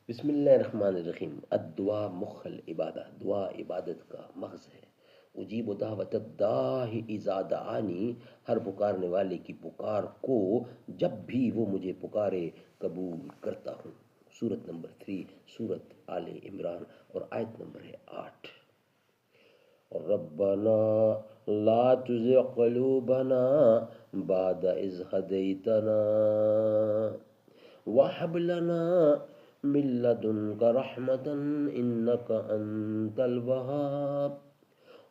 بسم اللہ الرحمن الرحیم۔ الدعا مخ العبادہ، دعا عبادت کا مغز ہے۔ اجیب دعوت الداع اذا دعانی، ہر پکارنے والے کی پکار کو جب بھی وہ مجھے پکارے قبول کرتا ہوں۔ سورت نمبر 3، سورت آل عمران، اور آیت نمبر ہے 8۔ ربنا لا تزغ قلوبنا بعد إذ هديتنا وهب لنا من لدنك رحمة إنك أنت الوهاب۔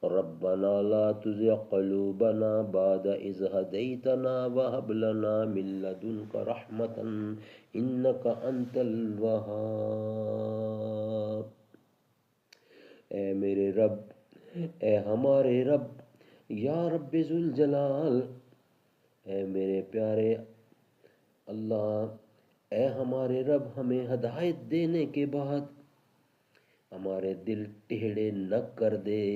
ربنا لا تزغ قلوبنا بعد إذ هديتنا وهب لنا من لدنك رحمة إنك أنت الوهاب۔ اے میرے رب، اے ہمارے رب، یا رب ذوالجلال، اے میرے پیارے اللہ، اے ہمارے رب، ہمیں ہدایت دینے کے بعد ہمارے دل ٹیڑھے نہ کر دے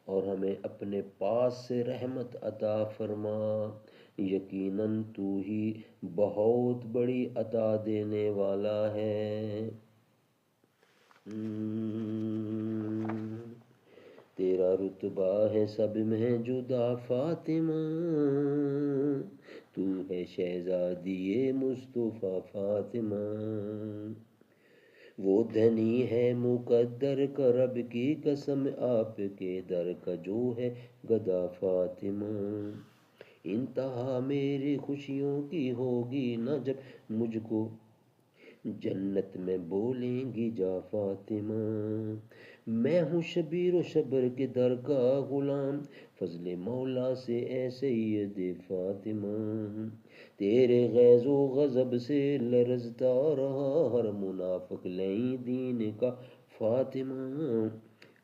اور ہمیں اپنے پاس سے رحمت عطا فرما۔ یقیناً تو ہی بہت بڑی عطا دینے والا ہے۔ تیرا رتبہ ہے سب میں جدا فاطمہ، تو ہے شہزادی مصطفیٰ فاطمہ۔ وہ دھنی ہے مقدر کا، رب کی قسم آپ کے در کا جو ہے گدا فاطمہ۔ انتہا میری خوشیوں کی ہوگی نہ جب مجھ کو جنت میں بولیں گی جا فاطمہ۔ میں ہوں شبیر و شبر کے در کا غلام، فضل مولا سے اے سید فاطمہ۔ تیرے غیظ و غضب سے لرزتا رہا ہر منافق لیں دین کا فاطمہ۔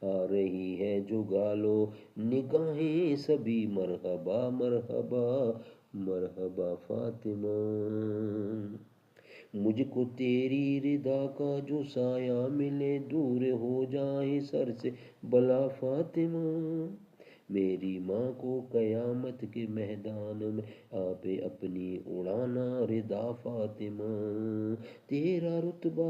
آ رہی ہے جو گالو نگاہیں سبھی مرحبا مرحبا مرحبا فاطمہ۔ مجھ کو تیری رضا کا جو سایہ ملے، دور ہو جائے سر سے بلا فاطمہ۔ میری ماں کو قیامت کے میدان میں آپ اپنی اڑانا رضا فاطمہ۔ تیرا رتبہ